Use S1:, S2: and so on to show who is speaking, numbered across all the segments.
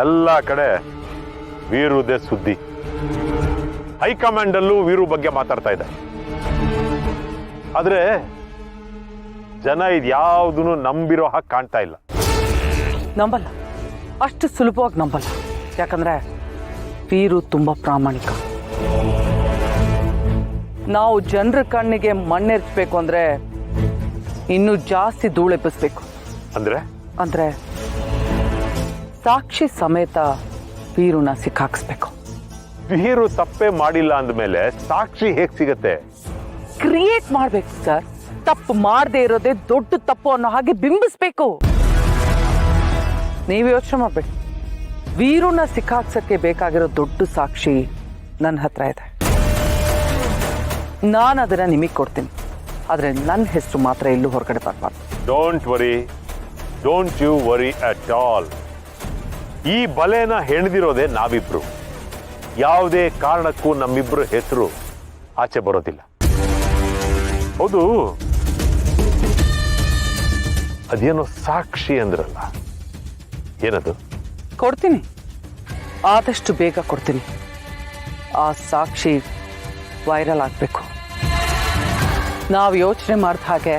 S1: ಎಲ್ಲ ಕಡೆ ವೀರುದೇ ಸುದ್ದಿ. ಹೈಕಮಾಂಡ್ ಅಲ್ಲೂ ವೀರು ಬಗ್ಗೆ ಮಾತಾಡ್ತಾ ಇದೆ. ಆದ್ರೆ ಜನ ಇದ್ಯಾವುದನ್ನು ನಂಬಿರೋ ಹಾಗೆ ಕಾಣ್ತಾ ಇಲ್ಲ.
S2: ನಂಬಲ್ಲ, ಅಷ್ಟು ಸುಲಭವಾಗಿ ನಂಬಲ್ಲ. ಯಾಕಂದ್ರೆ ವೀರು ತುಂಬಾ ಪ್ರಾಮಾಣಿಕ. ನಾವು ಜನರ ಕಣ್ಣಿಗೆ ಮಣ್ಣೆರ್ಚಬೇಕು ಅಂದ್ರೆ ಇನ್ನೂ ಜಾಸ್ತಿ ಧೂಳೆಬ್ಬಿಸ್ಬೇಕು. ಅಂದ್ರೆ ಸಾಕ್ಷಿ ಸಮೇತ ವೀರುನ ಸಿಕ್ಕಾಕ್ಸ್ಬೇಕು.
S1: ವೀರು ತಪ್ಪೇ ಮಾಡಿಲ್ಲ ಅಂದಮೇಲೆ ಸಾಕ್ಷಿ ಹೇಗ್ ಸಿಗತ್ತೆ?
S2: ಕ್ರಿಯೇಟ್ ಮಾಡ್ಬೇಕು ಸರ್. ತಪ್ಪು ಮಾಡದೆ ಇರೋದೇ ದೊಡ್ಡ ತಪ್ಪು ಅನ್ನೋ ಹಾಗೆ ಬಿಂಬಿಸ್ಬೇಕು. ನೀವು ಯೋಚನೆ ಮಾಡ್ಬೇಕು. ವೀರುನ ಸಿಕ್ಕಾಕ್ಸಕ್ಕೆ ಬೇಕಾಗಿರೋ ದೊಡ್ಡ ಸಾಕ್ಷಿ ನನ್ನ ಹತ್ರ ಇದೆ. ನಾನು ಅದನ್ನ ನಿಮಗೆ ಕೊಡ್ತೀನಿ. ಆದ್ರೆ ನನ್ನ ಹೆಸರು ಮಾತ್ರ ಎಲ್ಲೂ ಹೊರಗಡೆ ಬರಬಾರ್ದು.
S1: Don't you worry at all. ಈ ಬಲೆನ ಹೆಣ್ದಿರೋದೇ ನಾವಿಬ್ರು. ಯಾವುದೇ ಕಾರಣಕ್ಕೂ ನಮ್ಮಿಬ್ರು ಹೆಸರು ಆಚೆ ಬರೋದಿಲ್ಲ. ಹೌದು, ಅದೇನೋ ಸಾಕ್ಷಿ ಅಂದ್ರಲ್ಲ, ಏನದು?
S2: ಕೊಡ್ತೀನಿ, ಆದಷ್ಟು ಬೇಗ ಕೊಡ್ತೀನಿ. ಆ ಸಾಕ್ಷಿ ವೈರಲ್ ಆಗಬೇಕು. ನಾವು ಯೋಚನೆ ಮಾಡಿದ ಹಾಗೆ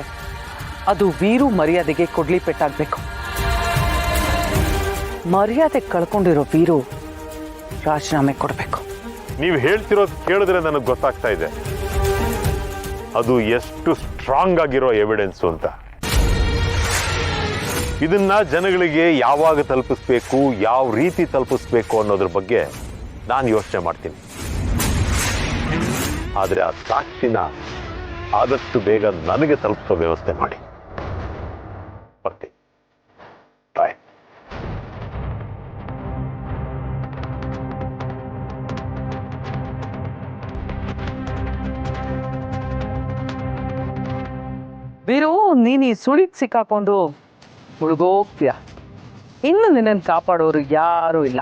S2: ಅದು ವೀರು ಮರ್ಯಾದೆಗೆ ಕೊಡ್ಲಿ ಪೆಟ್ಟಾಗಬೇಕು. ಮರ್ಯಾದೆ ಕಳ್ಕೊಂಡಿರೋ ವೀರು ರಾಜೀನಾಮೆ ಕೊಡಬೇಕು.
S1: ನೀವು ಹೇಳ್ತಿರೋದು ಕೇಳಿದ್ರೆ ನನಗೆ ಗೊತ್ತಾಗ್ತಾ ಇದೆ ಅದು ಎಷ್ಟು ಸ್ಟ್ರಾಂಗ್ ಆಗಿರೋ ಎವಿಡೆನ್ಸ್ ಅಂತ. ಇದನ್ನ ಜನಗಳಿಗೆ ಯಾವಾಗ ತಲುಪಿಸ್ಬೇಕು, ಯಾವ ರೀತಿ ತಲುಪಿಸ್ಬೇಕು ಅನ್ನೋದ್ರ ಬಗ್ಗೆ ನಾನು ಯೋಚನೆ ಮಾಡ್ತೀನಿ. ಆದ್ರೆ ಆ ಸಾಕ್ಷಿನ ಆದಷ್ಟು ಬೇಗ ನನಗೆ ತಲುಪಿಸೋ ವ್ಯವಸ್ಥೆ ಮಾಡಿ. ಬರ್ತೀನಿ. ಬಾಯ್.
S2: ವೀರು, ನೀನು ಈ ಸುಳಿಗೆ ಸಿಕ್ಕಾಕೊಂಡು ಮುಳುಗೋಗ್ತೀಯ. ಇನ್ನು ನಿನ್ನನ್ನು ಕಾಪಾಡೋರು ಯಾರೂ ಇಲ್ಲ.